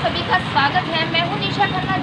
सभी का स्वागत है। मैं हूं निशा खन्ना।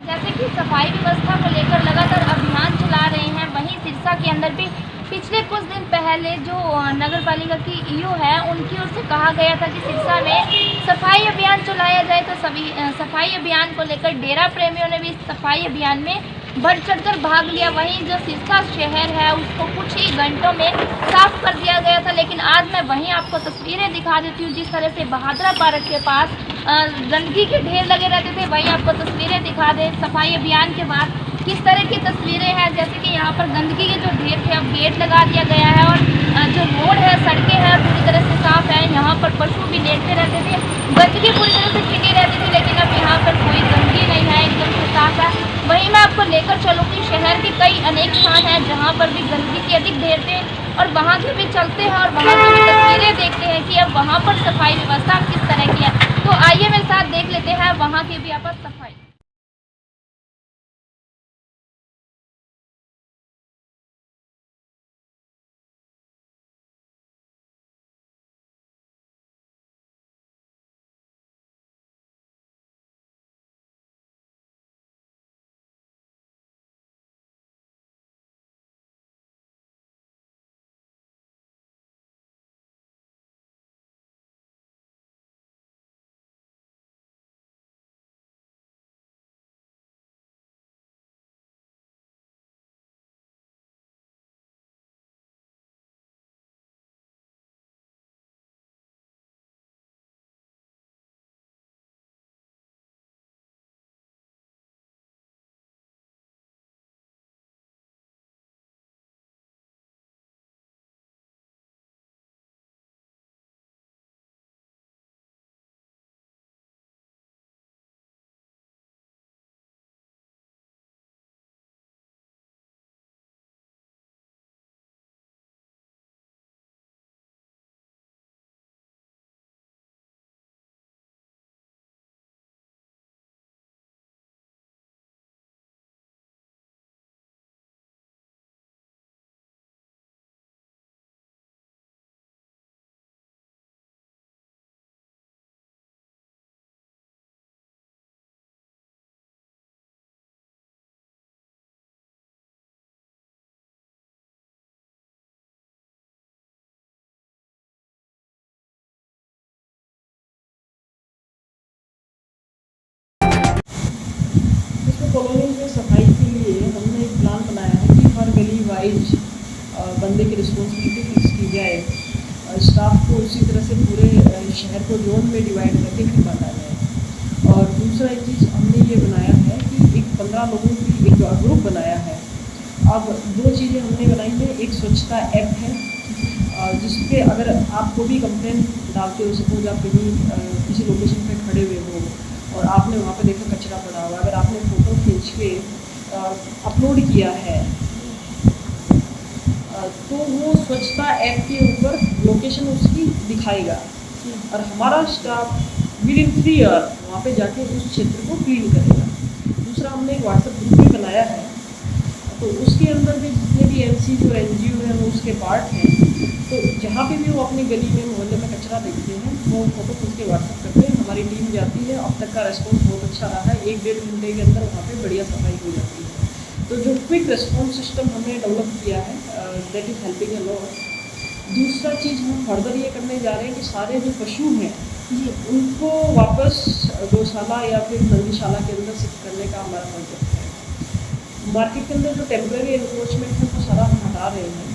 जैसे कि सफाई व्यवस्था को लेकर लगातार अभियान चला रहे हैं, वहीं सिरसा के अंदर भी पिछले कुछ दिन पहले जो नगर पालिका की ईओ है उनकी ओर से कहा गया था कि सिरसा में सफाई अभियान चलाया जाए। तो सभी सफाई अभियान को लेकर डेरा प्रेमियों ने भी इस सफाई अभियान में बढ़ चढ़कर भाग लिया। वहीं जो सिरसा शहर है उसको कुछ ही घंटों में साफ कर दिया गया था। लेकिन आज मैं वहीं आपको तस्वीरें दिखा देती हूँ, जिस तरह से बहादुरा पार्क के पास गंदगी के ढेर लगे रहते थे, वहीं आपको तस्वीरें दिखा दें सफाई अभियान के बाद किस तरह की तस्वीरें हैं। जैसे कि यहाँ पर गंदगी के जो ढेर थे अब गेट लगा दिया गया है और जो रोड है, सड़कें हैं, पूरी तरह से साफ है। यहाँ पर पशु भी लेटते रहते थे, गंदगी पूरी तरह से छिटी रहती थी, लेकिन अब यहाँ पर कोई गंदगी नहीं है, एकदम से साफ है। वहीं मैं आपको लेकर चलूँगी, शहर के कई अनेक स्थान हैं जहाँ पर भी गंदगी के अधिक ढेर थे और वहाँ के भी चलते हैं और वहाँ की भी तस्वीरें देखते हैं कि अब वहाँ पर सफाई व्यवस्था किस तरह की है। तो आइए मेरे साथ देख लेते हैं वहाँ की भी आप सफाई। कॉलोनी में सफाई के लिए हमने एक प्लान बनाया है कि हर गली वाइज बंदे की रिस्पॉन्सिबिलिटी फिक्स की जाए। स्टाफ को उसी तरह से पूरे शहर को जोन में डिवाइड करके फिर बांटा जाए। और दूसरा एक चीज़ हमने ये बनाया है कि एक 15 लोगों की एक ग्रुप बनाया है। अब दो चीज़ें हमने बनाई है, एक स्वच्छता ऐप है जिस पे अगर आप कोई भी कंप्लेन डालते हो, सपोज आप कहीं किसी लोकेशन पे खड़े हुए हो और आपने वहाँ पे देखा कचरा पड़ा हुआ, अगर आपने फ़ोटो खींच के अपलोड किया है तो वो स्वच्छता ऐप के ऊपर लोकेशन उसकी दिखाएगा और हमारा स्टाफ विद इन 3 आवर वहाँ पे जाके उस क्षेत्र को क्लीन करेगा। दूसरा हमने एक व्हाट्सएप ग्रुप भी बनाया है, तो उसके अंदर भी जितने भी एमसी और एनजीओ हैं वो उसके पार्ट हैं। तो जहाँ पे भी वो अपनी गली में मोहल्ले में कचरा देखते हैं वो फोटो खींच के व्हाट्सएप करते हैं, हमारी टीम जाती है। अब तक का रेस्पॉन्स बहुत अच्छा रहा है, 1-1.5 घंटे के अंदर वहाँ पे बढ़िया सफाई हो जाती है। तो जो क्विक रेस्पॉन्स सिस्टम हमने डेवलप किया है that is helping a lot. दूसरा चीज़ हम फर्दर ये करने जा रहे हैं कि सारे जो पशु हैं उनको वापस गौशाला या फिर नंदीशाला के अंदर शिफ्ट करने का हमारा प्रोजेक्ट है। मार्केट के अंदर जो टेम्प्रेरी एनक्रोचमेंट है वो सारा हम हटा रहे हैं।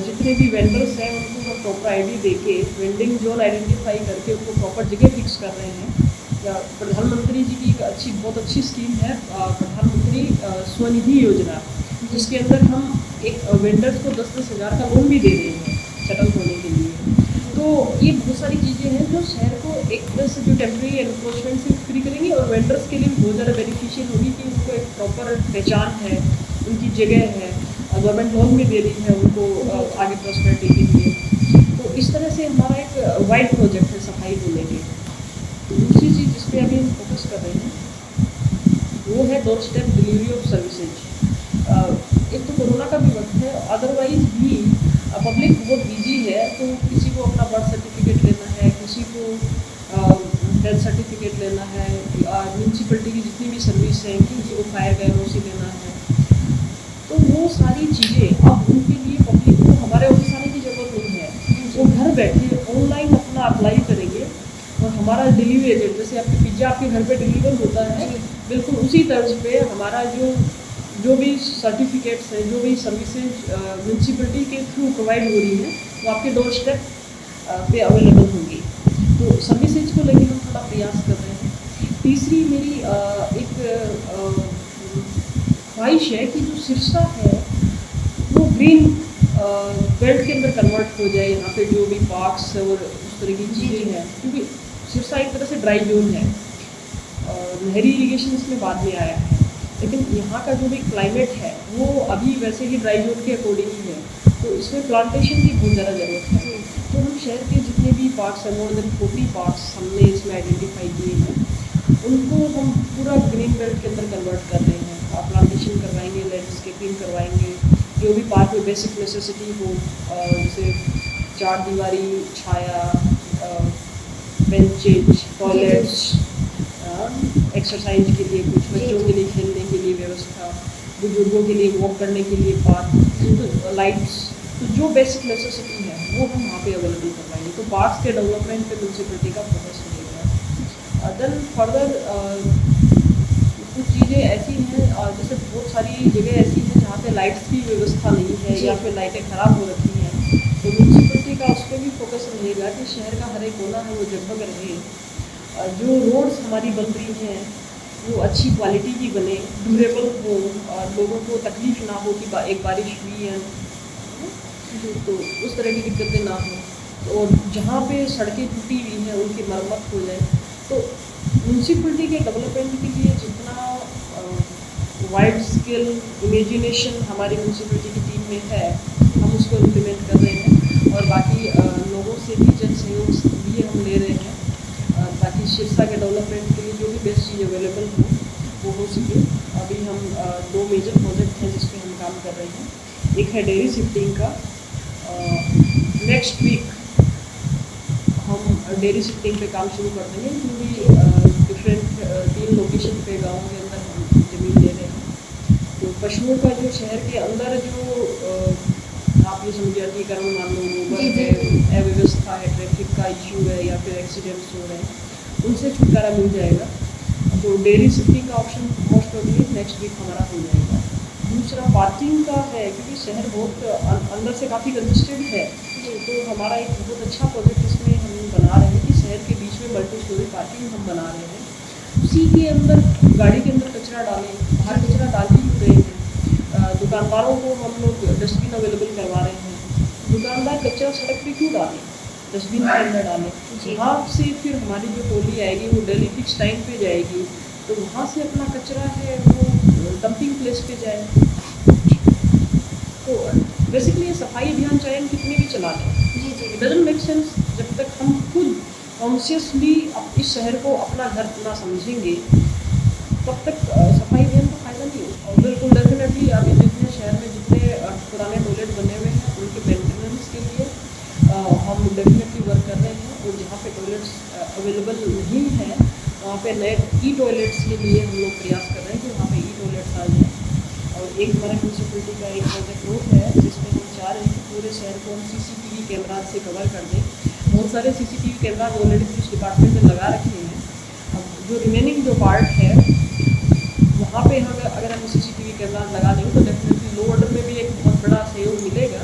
जितने भी वेंडर्स हैं उनको हम प्रॉपर आईडी देके वेंडिंग जोन आइडेंटिफाई करके उनको प्रॉपर जगह फिक्स कर रहे हैं। या प्रधानमंत्री जी की एक बहुत अच्छी स्कीम है प्रधानमंत्री स्वनिधि योजना, जिसके अंदर हम एक वेंडर्स को 10-10 हज़ार का लोन भी दे रहे हैं सेटल होने के लिए। तो ये बहुत सारी चीज़ें हैं जो शहर को एक तरह से जो टेम्प्रेरी एनक्रोचमेंट से फ्री करेंगी और वेंडर्स के लिए भी बहुत ज़्यादा बेनिफिशियल होगी कि उनको एक प्रॉपर पहचान है, उनकी जगह है, गवर्नमेंट लोन भी दे रही है उनको आगे प्रॉस्पेरिटी के लिए। तो इस तरह से हमारा एक वाइड प्रोजेक्ट है सफाई को लेके। दूसरी चीज़ जिस पे अभी हम फोकस कर रहे हैं वो है door step delivery of services. एक तो कोरोना का भी वक्त है, अदरवाइज भी पब्लिक बहुत बिजी है, तो किसी को अपना बर्थ सर्टिफिकेट लेना है, किसी को डेथ सर्टिफिकेट लेना है, म्यूनसिपलिटी की जितनी भी सर्विस है, किसी को फायर का एनओसी लेना है, तो वो सारी चीज़ें अब उनके लिए पब्लिक को हमारे ऑफिस आने की ज़रूरत नहीं है। वो घर बैठे ऑनलाइन अपना अप्लाई करेंगे और हमारा डिलीवरी एजेंट, जैसे आपके पिज्ज़ा आपके घर पे डिलीवर होता है, बिल्कुल उसी तर्ज पे हमारा जो भी सर्टिफिकेट्स हैं, जो भी सर्विसेज म्यूनसिपलिटी के थ्रू प्रोवाइड हो रही हैं, वो आपके डोर स्टेप पे अवेलेबल होंगी। तो सर्विसेज को लेकर हम थोड़ा प्रयास कर रहे हैं। तीसरी मेरी एक ख्वाहिश है कि जो सिरसा है वो ग्रीन बेल्ट के अंदर कन्वर्ट हो जाए। यहाँ पे जो भी पार्क्स और उस तरह की चीज़ें हैं, क्योंकि सिरसा एक तरह से ड्राई जोन है, नहरी इरीगेशन इसमें बाद में आया है, लेकिन यहाँ का जो भी क्लाइमेट है वो अभी वैसे ही ड्राई जोन के अकॉर्डिंग ही है, तो इसमें प्लांटेशन की बहुत ज़्यादा ज़रूरत है। तो हम शहर के जितने भी पार्क्स हैं, मोर देन 40 पार्क्स हमने इसमें आइडेंटिफाई किए हैं, उनको हम पूरा ग्रीन बेल्ट के अंदर कन्वर्ट कर रहे हैं। प्लांटेशन करवाएंगे, लैंडस्केपिंग करवाएंगे, जो भी पार्क में बेसिक नेसेसिटी हो, जैसे चार दीवारी, छाया, बेंचेज, टॉयलेट्स, एक्सरसाइज के लिए कुछ, बच्चों के लिए खेलने के लिए व्यवस्था, बुजुर्गों के लिए वॉक करने के लिए पार्क, तो लाइट्स, तो जो बेसिक नेसेसिटी है वो हम वहाँ पे अवेलेबल करवाएंगे। तो पार्क्स के डेवलपमेंट पे म्यूनसिपलिटी का फोकस रहेगा। देन फर्दर कुछ चीज़ें ऐसी हैं, जैसे बहुत सारी जगह ऐसी हैं जहाँ पे लाइट्स की व्यवस्था नहीं है या फिर लाइटें ख़राब हो रखी हैं, तो म्यूनसिपलिटी का उस पर भी फोकस रहेगा कि शहर का हर एक कोना है वो जगमग रहे। जो रोड्स हमारी बन रही हैं वो अच्छी क्वालिटी की बने, ड्यूरेबल हो, और लोगों को तकलीफ ना हो कि एक बारिश हुई है तो उस तरह की दिक्कतें ना हो, और जहाँ पे सड़कें टूटी हुई हैं उनकी मरम्मत हो जाए। तो म्यूनसिपलिटी के डेवलपमेंट के लिए जितना वाइड स्केल इमेजिनेशन हमारी म्यूनसिपलिटी की टीम में है, हम उसको इम्प्लीमेंट कर रहे हैं, और बाकी लोगों से भी जन सहयोग भी हम ले रहे हैं ताकि सिरसा के डेवलपमेंट के लिए जो भी बेस्ट चीज़ अवेलेबल हो सके। अभी हम 2 मेजर प्रोजेक्ट हैं जिस पे हम काम कर रहे हैं। एक है डेयरी शिफ्टिंग का, नेक्स्ट वीक हम डेयरी शिफ्टिंग पे काम शुरू कर देंगे, क्योंकि डिफरेंट 3 लोकेशन पे गाँव के अंदर हम ज़मीन ले रहे हैं। तो पशुओं का जो शहर के अंदर जो आप ये समझिए अतिक्रमण मान लो, गोबर है, अव्यवस्था है, ट्रैफिक का इश्यू है या फिर एक्सीडेंट्स हो रहे हैं, उनसे छुटकारा मिल जाएगा। तो डेयरी शिफ्टिंग का option most probably next week हमारा हो जाएगा। दूसरा पार्किंग का है, क्योंकि शहर बहुत अंदर से काफ़ी कंजेस्टेड है, तो हमारा एक बहुत अच्छा प्रोजेक्ट इसमें हम बना रहे हैं कि शहर के बीच में मल्टी स्टोरी पार्किंग हम बना रहे हैं। उसी के अंदर गाड़ी के अंदर कचरा डालें, बाहर कचरा डाल ही रहे हैं। दुकानदारों को हम लोग डस्टबिन अवेलेबल करवा रहे हैं। दुकानदार कचरा सड़क पे क्यों डालें, डस्टबिन के अंदर डालें। वहाँ से फिर हमारी जो टोली आएगी वो डेली फिक्स टाइम पे जाएगी, तो वहाँ से अपना कचरा है वो डंपिंग प्लेस पे जाए। तो बेसिकली ये सफाई अभियान चाहे हम कितने भी चला लें, इट डजंट मेक सेंस जब तक हम खुद कॉन्शियसली इस शहर को अपना घर ना समझेंगे, तब तक सफाई अभियान का फायदा नहीं हो। और बिल्कुल डेफिनेटली अभी जितने शहर में जितने पुराने टॉयलेट बने हुए हैं उनके मेंटेनेंस के लिए हम डेफिनेटली वर्क कर रहे हैं, और जहाँ पे टॉयलेट्स अवेलेबल नहीं है वहाँ पे नए ई टॉयलेट्स के लिए हम लोग प्रयास कर रहे हैं कि वहाँ पे ई टॉयलेट्स आ जाए। और एक हमारे म्यूनसिपलिटी का एक प्रोजेक्ट और है जिसमें हम चाह रहे हैं कि पूरे शहर को हम CCTV कैमरा से कवर कर दें। बहुत सारे CCTV camera already police department ने लगा रखे हैं। अब जो रिमेनिंग जो पार्ट है वहाँ पे अगर हम CCTV कैमरा लगा देंगे तो डेफिनेटली लो ऑर्डर में भी एक बहुत बड़ा सहयोग मिलेगा।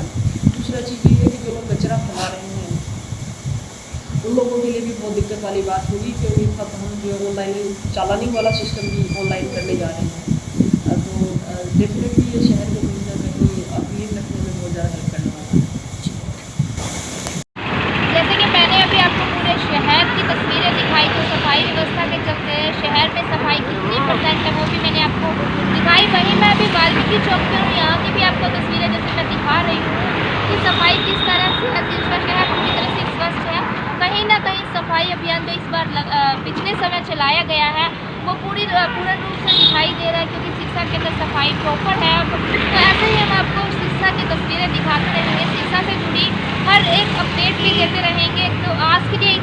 दूसरा चीज़ ये है कि जो लोग कचरा फैला रहे हैं उन लोगों के लिए भी बहुत दिक्कत वाली बात होगी, क्योंकि तब हम जो ऑनलाइन चालानी वाला सिस्टम भी ऑनलाइन करने जा रहे हैं। तो डेफिनेटली ये शहर को कहीं ना कहीं क्लीन रखने में बहुत ज़्यादा हेल्प करने वाला है। जैसे कि मैंने अभी आपको पूरे शहर की तस्वीरें दिखाई, तो सफाई व्यवस्था के चलते शहर में सफाई कितनी % है वो भी मैंने आपको दिखाई। वहीं मैं अभी वाल्मीकि चौक पर हूँ, यहाँ की भी आपको तस्वीरें जैसे मैं दिखा रही हूँ कि सफाई किस तरह से है। सिरसा शहर पूरी तरह से स्वच्छ है। कहीं ना कहीं सफाई अभियान जो इस बार पिछले समय चलाया गया है वो पूर्ण रूप से दिखाई दे रहा है, क्योंकि सिरसा के अंदर सफाई प्रॉपर है। तो ऐसे ही हम आपको सिरसा की तस्वीरें दिखाते रहेंगे। सिरसा से जुड़ी देते रहेंगे। तो आज के लिए